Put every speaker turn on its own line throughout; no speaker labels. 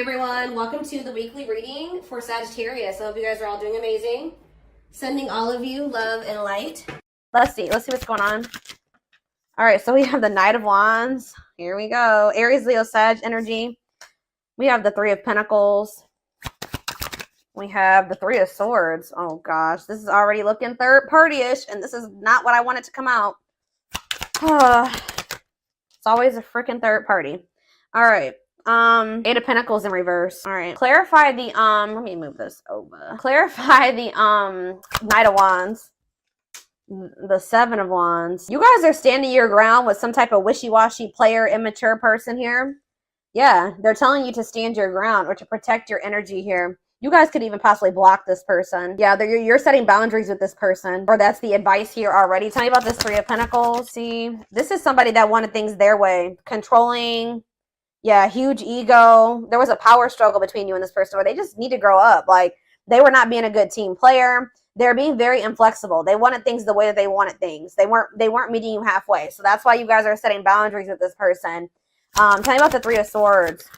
everyone, welcome to the weekly reading for Sagittarius. I hope you guys are all doing amazing. Sending all of you love and light. Let's see what's going on. All right, so we have the Knight of Wands. Here we go. Aries, Leo, Sag energy. We have the Three of Pentacles. We have the Three of Swords. Oh gosh, this is already looking third party-ish, and this is not what I wanted to come out. It's always a freaking third party. All right. Eight of Pentacles in reverse. All right. Clarify the let me move this over. Clarify the Knight of Wands. The Seven of Wands. You guys are standing your ground with some type of wishy-washy player, immature person here. Yeah, they're telling you to stand your ground or to protect your energy here. You guys could even possibly block this person. Yeah, you're setting boundaries with this person, or that's the advice here already. Tell me about this Three of Pentacles. See, this is somebody that wanted things their way. Controlling. Yeah, huge ego. There was a power struggle between you and this person where they just need to grow up. Like, they were not being a good team player. They're being very inflexible. They wanted things the way that they wanted things. They weren't meeting you halfway. So that's why you guys are setting boundaries with this person. Tell me about the Three of Swords.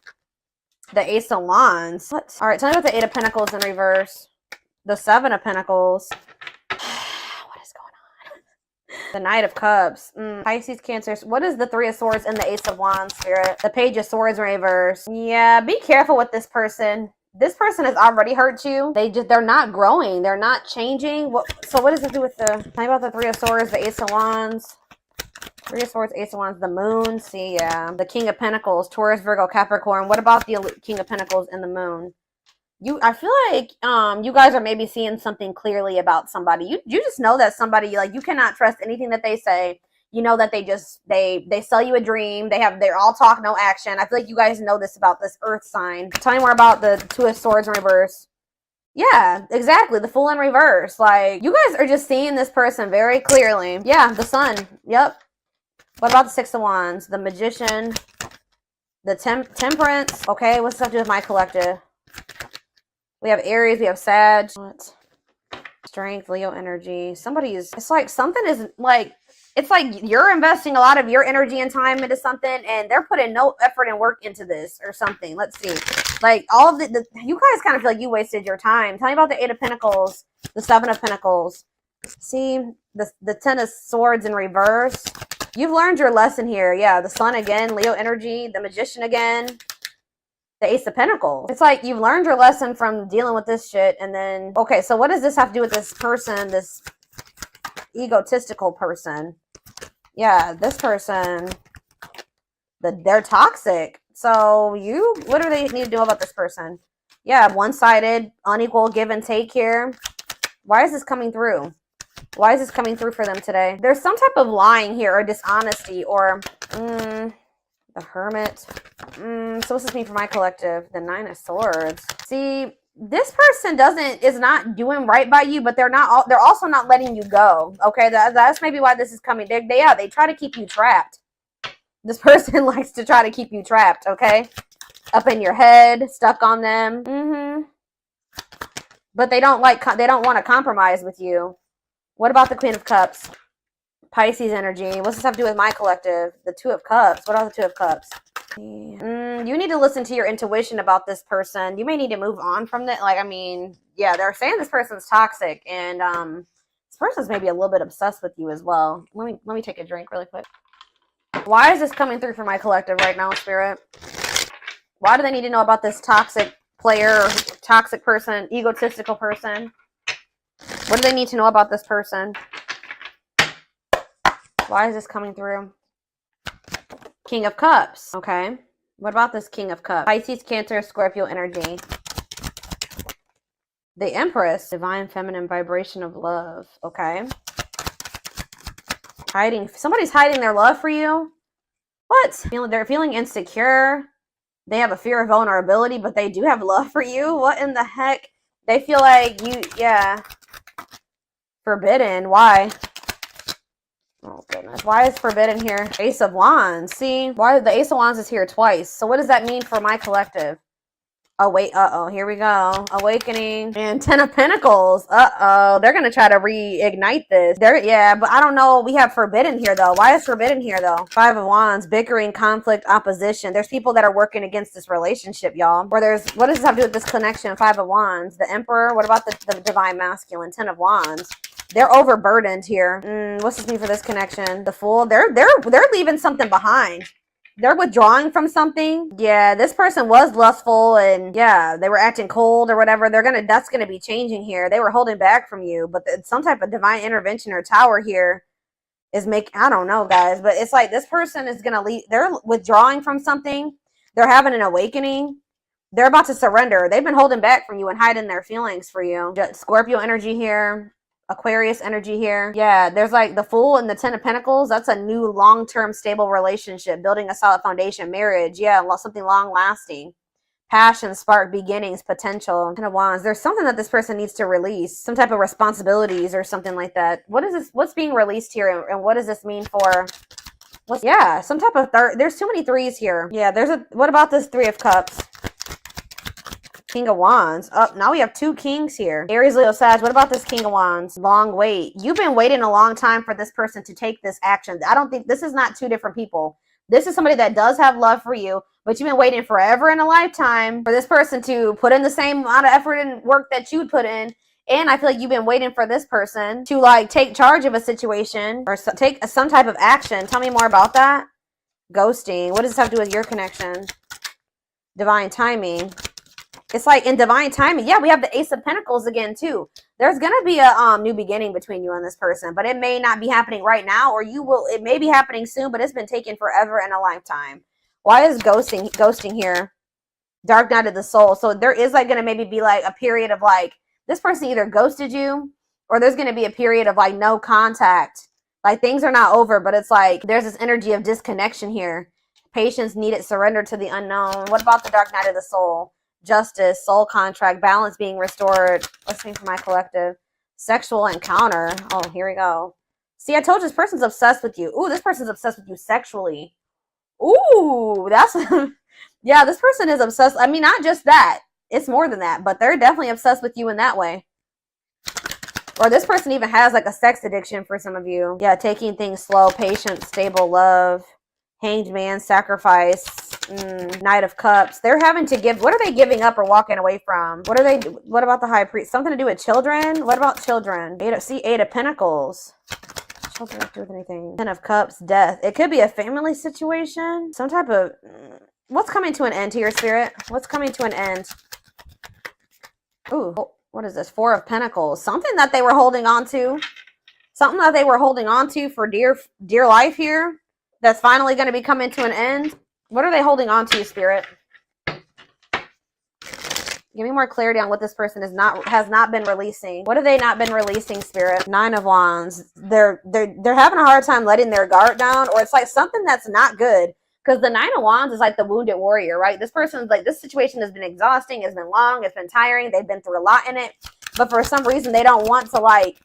The Ace of Wands. What? All right, tell me about the Eight of Pentacles in reverse. The Seven of Pentacles. What is going on? The Knight of Cups. Pisces, Cancer. What is the Three of Swords and the Ace of Wands, Spirit? The Page of Swords in reverse. Yeah, be careful with this person. This person has already hurt you. They're not growing. They're not changing. So what does it do with the... Tell me about the Three of Swords, the Ace of Wands. Three of Swords, Ace of Wands, the Moon. See, yeah. The King of Pentacles, Taurus, Virgo, Capricorn. What about the King of Pentacles and the Moon? I feel like you guys are maybe seeing something clearly about somebody. You just know that somebody, like, you cannot trust anything that they say. You know that they sell you a dream. They're all talk, no action. I feel like you guys know this about this Earth sign. Tell me more about the Two of Swords in reverse. Yeah, exactly. The Fool in reverse. Like, you guys are just seeing this person very clearly. Yeah, the Sun. Yep. What about the Six of Wands? The Magician. The Temperance. Okay, what's this have to do with my collective? We have Aries. We have Sag. What? Strength, Leo energy. It's like something is like, it's like you're investing a lot of your energy and time into something, and they're putting no effort and work into this or something. Let's see. Like, all of you guys kind of feel like you wasted your time. Tell me about the Eight of Pentacles, the Seven of Pentacles. See, the Ten of Swords in reverse. You've learned your lesson here. Yeah, the Sun again, Leo energy, the Magician again, the Ace of Pentacles. It's like you've learned your lesson from dealing with this shit, and then, okay, so what does this have to do with this person, this egotistical person? Yeah, this person, they're toxic. So what do they need to know about this person? Yeah, one-sided, unequal give and take here. Why is this coming through? Why is this coming through for them today? There's some type of lying here or dishonesty or the Hermit. So what's this mean for my collective? The Nine of Swords. See, this person is not doing right by you, but they're also not letting you go. Okay, that's maybe why this is coming. They try to keep you trapped. This person likes to try to keep you trapped. Okay, up in your head, stuck on them. But they don't want to compromise with you. What about the Queen of Cups? Pisces energy. What's this have to do with my collective? The Two of Cups. What are the Two of Cups? You need to listen to your intuition about this person. You may need to move on from that. Like, I mean, yeah, they're saying this person's toxic, and this person's maybe a little bit obsessed with you as well. Let me take a drink really quick. Why is this coming through for my collective right now, Spirit? Why do they need to know about this toxic player, toxic person, egotistical person? What do they need to know about this person? Why is this coming through? King of Cups. Okay. What about this King of Cups? Pisces, Cancer, Scorpio energy. The Empress. Divine feminine vibration of love. Okay. Somebody's hiding their love for you. What? They're feeling insecure. They have a fear of vulnerability, but they do have love for you. What in the heck? They feel like yeah. Forbidden. Why? Oh, goodness. Why is forbidden here? Ace of Wands. See? Why the Ace of Wands is here twice. So what does that mean for my collective? Oh, wait. Uh-oh. Here we go. Awakening. And Ten of Pentacles. Uh-oh. They're going to try to reignite this. Yeah, but I don't know. We have Forbidden here, though. Why is Forbidden here, though? Five of Wands. Bickering, conflict, opposition. There's people that are working against this relationship, y'all. Or there's... What does this have to do with this connection? Five of Wands. The Emperor. What about the Divine Masculine? Ten of Wands. They're overburdened here. What's this mean for this connection? The Fool. They're leaving something behind. They're withdrawing from something. Yeah, this person was lustful and yeah, they were acting cold or whatever. That's gonna be changing here. They were holding back from you, but some type of divine intervention or tower here is I don't know, guys, but it's like this person is gonna leave. They're withdrawing from something. They're having an awakening. They're about to surrender. They've been holding back from you and hiding their feelings for you. Scorpio energy here. Aquarius energy here. Yeah, there's like the Fool and the Ten of Pentacles. That's a new long-term stable relationship, building a solid foundation, marriage. Yeah, something long-lasting. Passion, spark, beginnings, potential. Ten of Wands. There's something that this person needs to release. Some type of responsibilities or something like that. What is this? What's being released here and what does this mean for... Yeah, some type of there's too many threes here. Yeah, what about this Three of Cups? King of Wands. Oh, now we have two kings here. Aries, Leo, Sag. What about this King of Wands? Long wait. You've been waiting a long time for this person to take this action. I don't think this is not two different people. This is somebody that does have love for you, but you've been waiting forever in a lifetime for this person to put in the same amount of effort and work that you'd put in. And I feel like you've been waiting for this person to like take charge of a situation or take some type of action. Tell me more about that. Ghosting. What does this have to do with your connection? Divine timing. It's like in divine timing. Yeah, we have the Ace of Pentacles again, too. There's going to be a new beginning between you and this person, but it may not be happening right now, or it may be happening soon, but it's been taken forever in a lifetime. Why is ghosting here? Dark night of the soul. So there is like going to maybe be like a period of like, this person either ghosted you, or there's going to be a period of like no contact. Like things are not over, but it's like there's this energy of disconnection here. Patience needed, surrender to the unknown. What about the dark night of the soul? Justice, soul contract, balance being restored. What's the name for my collective? Sexual encounter. Oh, here we go. See, I told you this person's obsessed with you. Ooh, this person's obsessed with you sexually. Ooh, that's... Yeah, this person is obsessed. I mean, not just that. It's more than that, but they're definitely obsessed with you in that way. Or this person even has like a sex addiction for some of you. Yeah, taking things slow, patient, stable love. Hanged man, sacrifice. Knight of Cups. They're having to give. What are they giving up or walking away from? What about the High Priest? Something to do with children? What about children? Eight of Pentacles. Children have to do with anything. Ten of Cups. Death. It could be a family situation. Some type of... What's coming to an end here, Spirit? What's coming to an end? Ooh. What is this? Four of Pentacles. Something that they were holding on to. Something that they were holding on to for dear life here. That's finally going to be coming to an end. What are they holding on to, Spirit? Give me more clarity on what this person has not been releasing. What have they not been releasing, Spirit? Nine of Wands. They're having a hard time letting their guard down, or it's like something that's not good. Because the Nine of Wands is like the wounded warrior, right? This person's like, this situation has been exhausting, it's been long, it's been tiring, they've been through a lot in it. But for some reason, they don't want to like,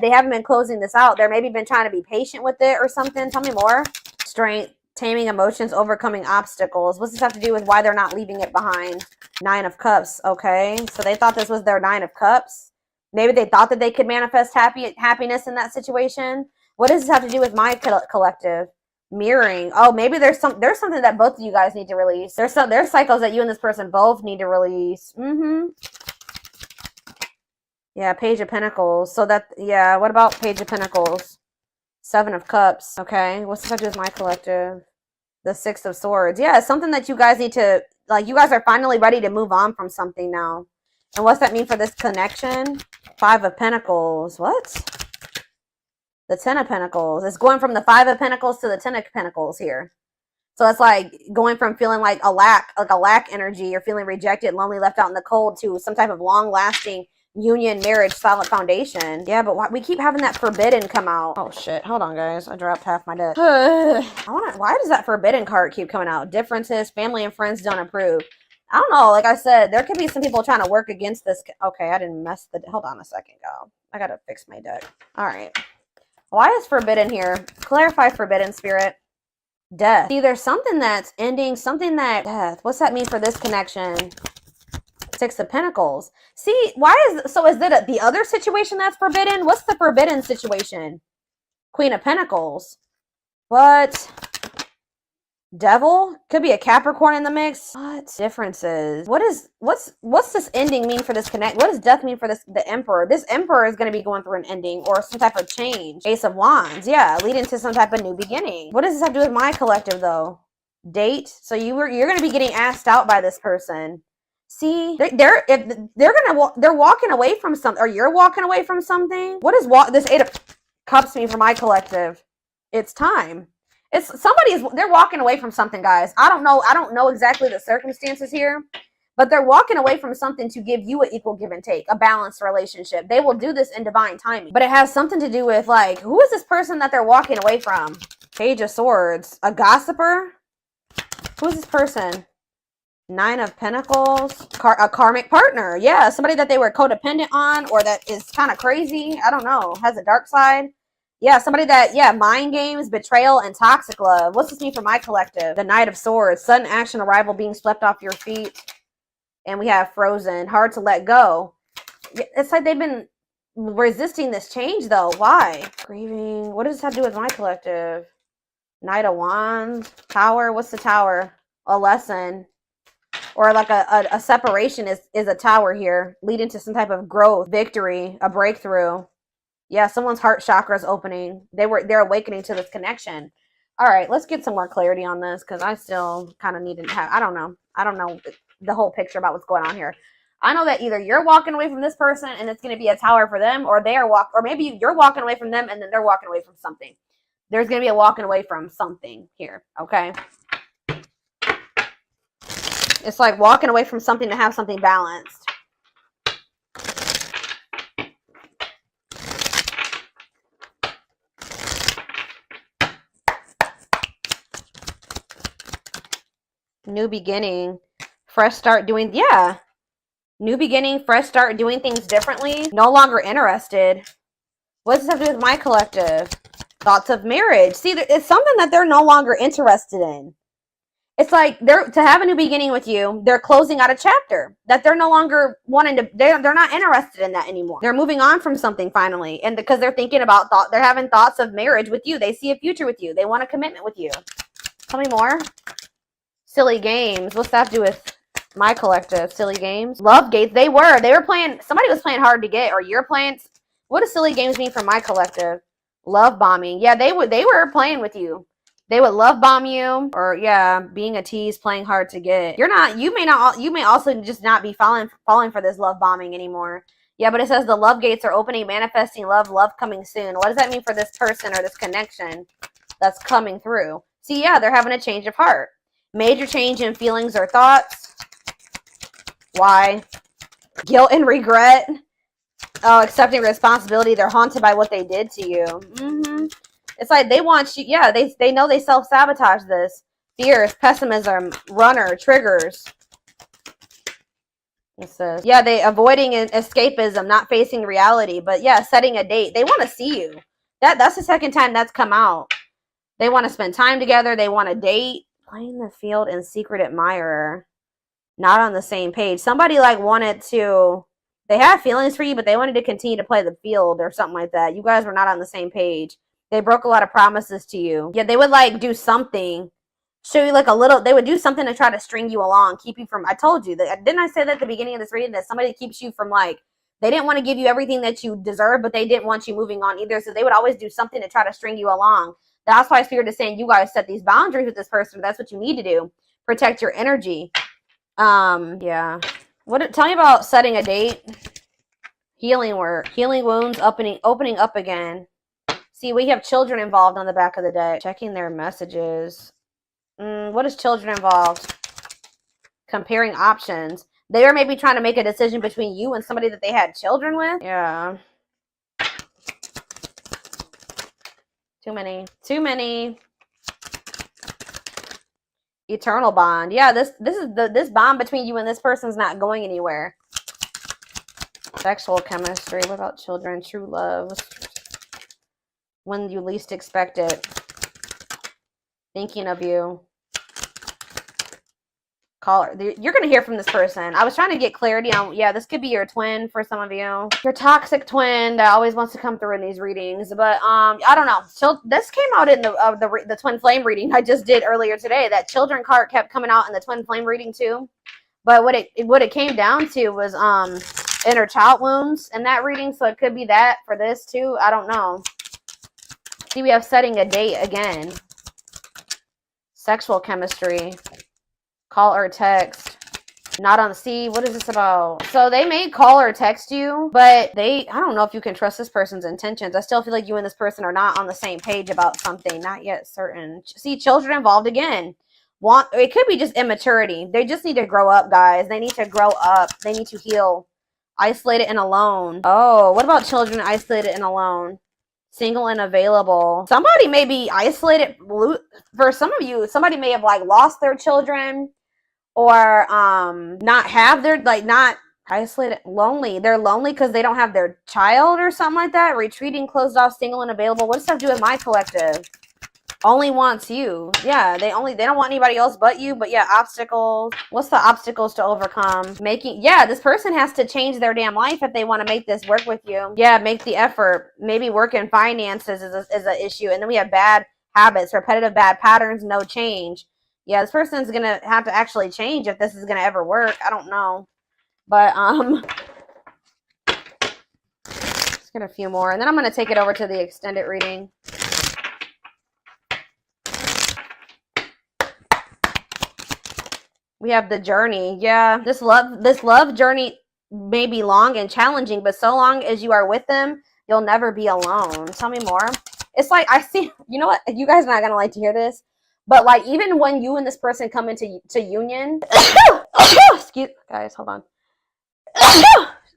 they haven't been closing this out. They're maybe been trying to be patient with it or something. Tell me more. Strength. Taming emotions, overcoming obstacles. What's this have to do with why they're not leaving it behind? Nine of Cups. Okay. So they thought this was their Nine of Cups. Maybe they thought that they could manifest happiness in that situation. What does this have to do with my collective? Mirroring. Oh, maybe there's something that both of you guys need to release. There's cycles that you and this person both need to release. Yeah, Page of Pentacles. So that, yeah, what about Page of Pentacles? Seven of Cups. Okay. What's this have to do with my collective? The Six of Swords. Yeah, it's something that you guys need to, like, you guys are finally ready to move on from something now. And what's that mean for this connection? Five of Pentacles. What? The Ten of Pentacles. It's going from the Five of Pentacles to the Ten of Pentacles here. So it's like going from feeling like a lack energy or feeling rejected, lonely, left out in the cold to some type of long-lasting union, marriage, solid foundation. Yeah, but we keep having that forbidden come out. Oh shit, hold on guys, I dropped half my deck. Why does that forbidden card keep coming out? Differences, family and friends don't approve. I don't know, like I said, there could be some people trying to work against this. Okay, I didn't mess hold on a second, y'all. I gotta fix my deck. All right, why is forbidden here? Clarify forbidden, Spirit. Death. See, there's something that's ending, something that death. What's that mean for this connection? Six of Pentacles. See, so is it the other situation that's forbidden? What's the forbidden situation? Queen of Pentacles. What? Devil? Could be a Capricorn in the mix. What differences? What's this ending mean for this connect? What does death mean for the Emperor? This Emperor is going to be going through an ending or some type of change. Ace of Wands. Yeah, leading to some type of new beginning. What does this have to do with my collective though? Date. So you're going to be getting asked out by this person. See, they're walking away from something, or you're walking away from something. What does this Eight of Cups mean for my collective? It's time. They're walking away from something, guys. I don't know exactly the circumstances here, but they're walking away from something to give you an equal give and take, a balanced relationship. They will do this in divine timing, but it has something to do with, like, who is this person that they're walking away from? Page of Swords. A gossiper? Who is this person? Nine of Pentacles. A karmic partner. Yeah, somebody that they were codependent on, or that is kind of crazy. I don't know. Has a dark side. Yeah, somebody that, mind games, betrayal, and toxic love. What's this mean for my collective? The Knight of Swords. Sudden action, arrival, being swept off your feet. And we have Frozen. Hard to let go. It's like they've been resisting this change, though. Why? Grieving. What does this have to do with my collective? Knight of Wands. Tower. What's the Tower? A lesson. Or like a separation is a tower here. Leading to some type of growth, victory, a breakthrough. Yeah, someone's heart chakra is opening. They're awakening to this connection. All right, let's get some more clarity on this, because I still kind of need to have, I don't know the whole picture about what's going on here. I know that either you're walking away from this person and it's going to be a tower for them, or or maybe you're walking away from them and then they're walking away from something. There's going to be a walking away from something here, okay? It's like walking away from something to have something balanced. New beginning, fresh start doing, new beginning, fresh start doing things differently. No longer interested. What does this have to do with my collective? Thoughts of marriage. See, it's something that they're no longer interested in. It's like to have a new beginning with you, they're closing out a chapter that they're no longer wanting to, they're not interested in that anymore. They're moving on from something finally. And because they're thinking about they're having thoughts of marriage with you. They see a future with you. They want a commitment with you. Tell me more. Silly games. What's that have to do with my collective? Silly games. Love gates. They were playing, somebody was playing hard to get, or you're playing. What does silly games mean for my collective? Love bombing. Yeah, they were playing with you. They would love bomb you, or being a tease, playing hard to get. You may also just not be falling for this love bombing anymore. Yeah, but it says the love gates are opening, manifesting love coming soon. What does that mean for this person or this connection that's coming through? See, they're having a change of heart. Major change in feelings or thoughts. Why? Guilt and regret. Oh, accepting responsibility. They're haunted by what they did to you. It's like they want you. Yeah, they know they self-sabotage this. Fears, pessimism, runner, triggers. It says, they avoiding escapism, not facing reality. But setting a date. They want to see you. That's the second time that's come out. They want to spend time together. They want to date. Playing the field and secret admirer. Not on the same page. Somebody wanted to, they had feelings for you, but they wanted to continue to play the field or something like that. You guys were not on the same page. They broke a lot of promises to you. Yeah, they would do something. Show you they would do something to try to string you along. Keep you from, I told you that, didn't I say that at the beginning of this reading, that somebody keeps you from they didn't want to give you everything that you deserve, but they didn't want you moving on either. So they would always do something to try to string you along. That's why Spirit is saying you guys set these boundaries with this person. That's what you need to do. Protect your energy. Tell me about setting a date. Healing work. Healing wounds, opening up again. See, we have children involved on the back of the deck. Checking their messages. What is children involved? Comparing options. They are maybe trying to make a decision between you and somebody that they had children with. Yeah. Too many. Eternal bond. Yeah, this bond between you and this person's not going anywhere. Sexual chemistry. What about children? True love. When you least expect it. Thinking of you. Caller, you're gonna hear from this person. I was trying to get clarity on, yeah, this could be your twin for some of you, your toxic twin that always wants to come through in these readings. But I don't know. So this came out in the twin flame reading I just did earlier today. That children card kept coming out in the twin flame reading too. But what it came down to was inner child wounds in that reading. So it could be that for this too. I don't know. See, we have setting a date again. Sexual chemistry. Call or text. Not on C. What is this about? So they may call or text you, but I don't know if you can trust this person's intentions. I still feel like you and this person are not on the same page about something. Not yet certain. See, children involved again. It could be just immaturity. They just need to grow up, guys. They need to grow up. They need to heal. Isolated and alone. Oh, what about children isolated and alone? Single and available. Somebody may be isolated. For some of you, somebody may have like lost their children. Or not have their, like, not isolated, lonely. They're lonely because they don't have their child or something like that. Retreating, closed off, single and available. What does that have to do with my collective? Only wants you. Yeah, they don't want anybody else but you. But yeah, obstacles. What's the obstacles to overcome? Yeah, this person has to change their damn life if they want to make this work with you. Yeah, make the effort. Maybe work in finances is an issue. And then we have bad habits, repetitive bad patterns, no change. Yeah, this person's going to have to actually change if this is going to ever work. I don't know. But, let's get a few more. And then I'm going to take it over to the extended reading. We have the journey. Yeah, this love journey may be long and challenging, but so long as you are with them, you'll never be alone. Tell me more. It's like, I see, you know what? You guys are not going to like to hear this. But like, even when you and this person come into union, excuse, guys, hold on.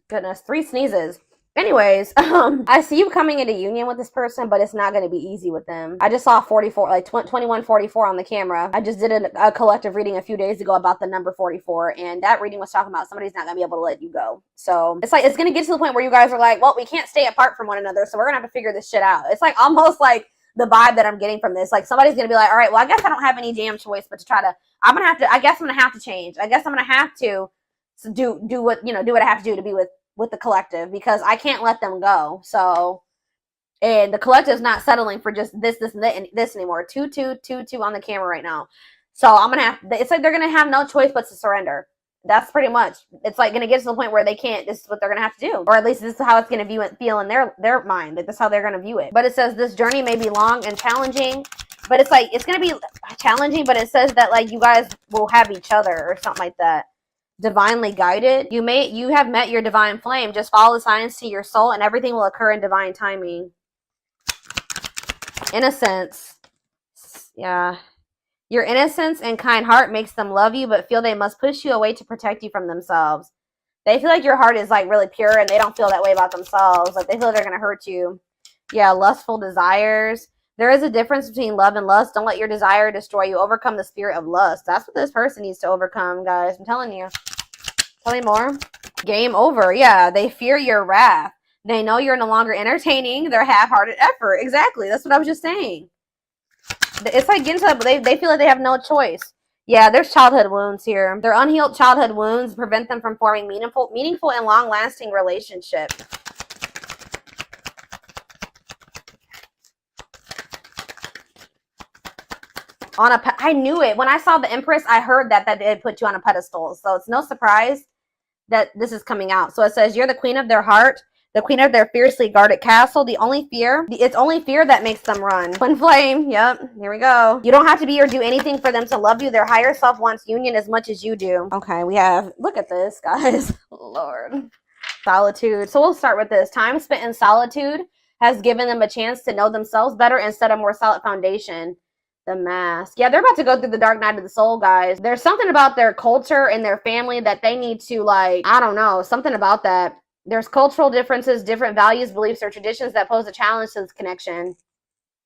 Goodness, 3 sneezes. Anyways, I see you coming into union with this person, but it's not going to be easy with them. I just saw 44, like 2144 on the camera. I just did a collective reading a few days ago about the number 44, and that reading was talking about somebody's not going to be able to let you go. So it's like, it's going to get to the point where you guys are like, well, we can't stay apart from one another, so we're going to have to figure this shit out. It's like almost like the vibe that I'm getting from this. Like, somebody's going to be like, all right, well, I guess I don't have any damn choice but to try to, I guess I'm going to have to change. I guess I'm going to have to do what I have to do to be with the collective, because I can't let them go. So, and the collective's not settling for just this and this anymore. 2 on the camera right now. So I'm going to have, it's like they're going to have no choice but to surrender. That's pretty much, it's like going to get to the point where they can't, this is what they're going to have to do. Or at least this is how it's going to feel in their mind. Like, this is how they're going to view it. But it says this journey may be long and challenging, but it's like, it's going to be challenging, but it says that like you guys will have each other or something like that. Divinely guided. You have met your divine flame. Just follow the signs to your soul and everything will occur in divine timing. Innocence. Yeah. Your innocence and kind heart makes them love you, but feel they must push you away to protect you from themselves. They feel like your heart is like really pure and they don't feel that way about themselves. Like, they feel they're going to hurt you. Yeah, lustful desires. There is a difference between love and lust. Don't let your desire destroy you. Overcome the spirit of lust. That's what this person needs to overcome, guys. I'm telling you. Tell me more. Game over. Yeah, they fear your wrath. They know you're no longer entertaining their half-hearted effort. Exactly. That's what I was just saying. It's like getting to that, they feel like they have no choice. Yeah, there's childhood wounds here. Their unhealed childhood wounds prevent them from forming meaningful and long-lasting relationships. I knew it. When I saw the Empress, I heard that they had put you on a pedestal. So it's no surprise that this is coming out. So it says, you're the queen of their heart, the queen of their fiercely guarded castle. It's only fear that makes them run. Twin flame. Yep. Here we go. You don't have to be or do anything for them to love you. Their higher self wants union as much as you do. Okay, we have, look at this, guys. Lord. Solitude. So we'll start with this. Time spent in solitude has given them a chance to know themselves better and set a more solid foundation. The mask. Yeah, they're about to go through the dark night of the soul, guys. There's something about their culture and their family that they need to, like, I don't know, something about that. There's cultural differences, different values, beliefs, or traditions that pose a challenge to this connection.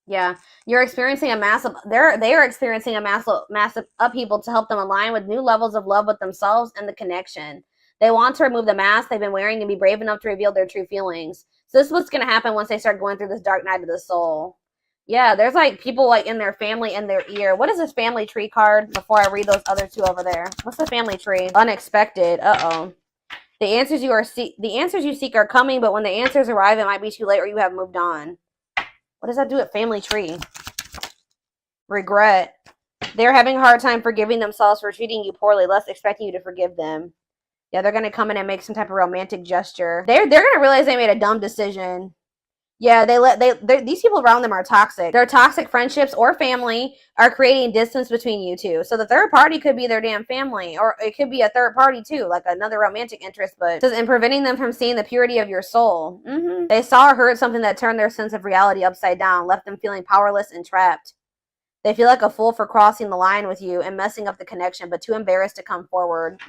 Yeah, you're experiencing they are experiencing a massive upheaval to help them align with new levels of love with themselves and the connection. They want to remove the mask they've been wearing and be brave enough to reveal their true feelings. So this is what's going to happen once they start going through this dark night of the soul. Yeah, there's like people like in their family in their ear. What is this family tree card before I read those other two over there? What's the family tree? Unexpected. Uh-oh. The answers you seek are coming, but when the answers arrive, it might be too late or you have moved on. What does that do at family tree? Regret. They're having a hard time forgiving themselves for treating you poorly, less expecting you to forgive them. Yeah, they're gonna come in and make some type of romantic gesture. They're gonna realize they made a dumb decision. Yeah, these people around them are toxic. Their toxic friendships or family are creating distance between you two. So the third party could be their damn family, or it could be a third party too, like another romantic interest. But it says, in preventing them from seeing the purity of your soul. They saw or heard something that turned their sense of reality upside down, left them feeling powerless and trapped. They feel like a fool for crossing the line with you and messing up the connection, but too embarrassed to come forward.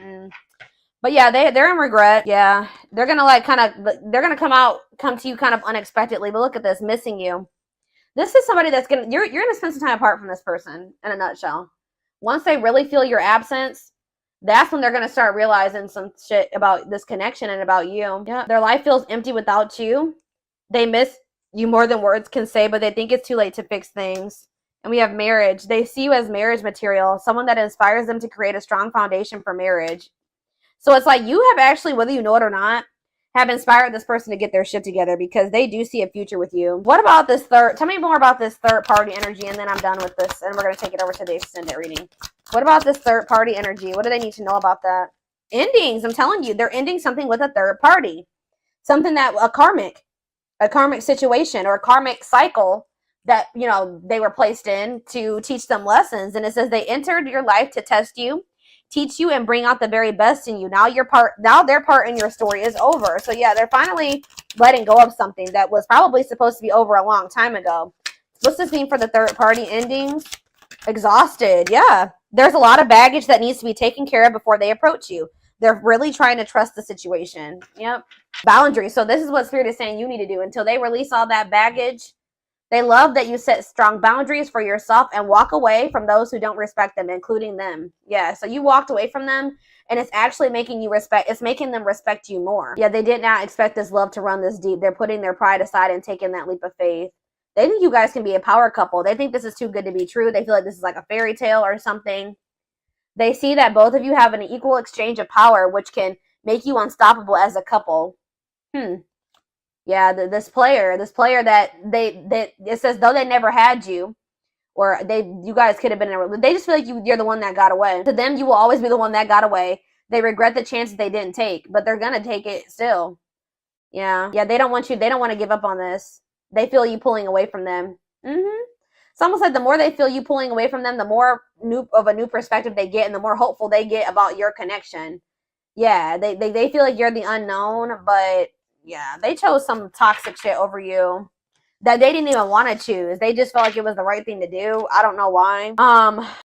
But yeah, they're in regret. Yeah, they're gonna like they're gonna come to you kind of unexpectedly. But look at this, missing you. This is somebody that's you're gonna spend some time apart from this person. In a nutshell, once they really feel your absence, that's when they're gonna start realizing some shit about this connection and about you. Yeah, their life feels empty without you. They miss you more than words can say, but they think it's too late to fix things. And we have marriage. They see you as marriage material, someone that inspires them to create a strong foundation for marriage. So it's like you have actually, whether you know it or not, have inspired this person to get their shit together because they do see a future with you. What about this tell me more about this third party energy, and then I'm done with this and we're going to take it over to the extended reading. What about this third party energy? What do they need to know about that? Endings. I'm telling you, they're ending something with a third party. Something that a karmic situation or a karmic cycle that, you know, they were placed in to teach them lessons. And it says they entered your life to test you, teach you, and bring out the very best in you. Now their part in your story is over. So yeah, they're finally letting go of something that was probably supposed to be over a long time ago. What's this mean for the third party endings? Exhausted. Yeah, there's a lot of baggage that needs to be taken care of before they approach you. They're really trying to trust the situation. Yep. Boundaries. So this is what Spirit is saying you need to do until they release all that baggage. They love that you set strong boundaries for yourself and walk away from those who don't respect them, including them. Yeah, so you walked away from them, and it's actually making you it's making them respect you more. Yeah, they did not expect this love to run this deep. They're putting their pride aside and taking that leap of faith. They think you guys can be a power couple. They think this is too good to be true. They feel like this is like a fairy tale or something. They see that both of you have an equal exchange of power, which can make you unstoppable as a couple. Yeah, this player that it says though they never had you, or you guys could have been they just feel like you're the one that got away. To them, you will always be the one that got away. They regret the chances they didn't take, but they're gonna take it still. Yeah, they don't want to give up on this. They feel you pulling away from them. It's almost like the more they feel you pulling away from them, the more of a new perspective they get, and the more hopeful they get about your connection. Yeah, they feel like you're the unknown, but yeah, they chose some toxic shit over you that they didn't even want to choose. They just felt like it was the right thing to do. I don't know why.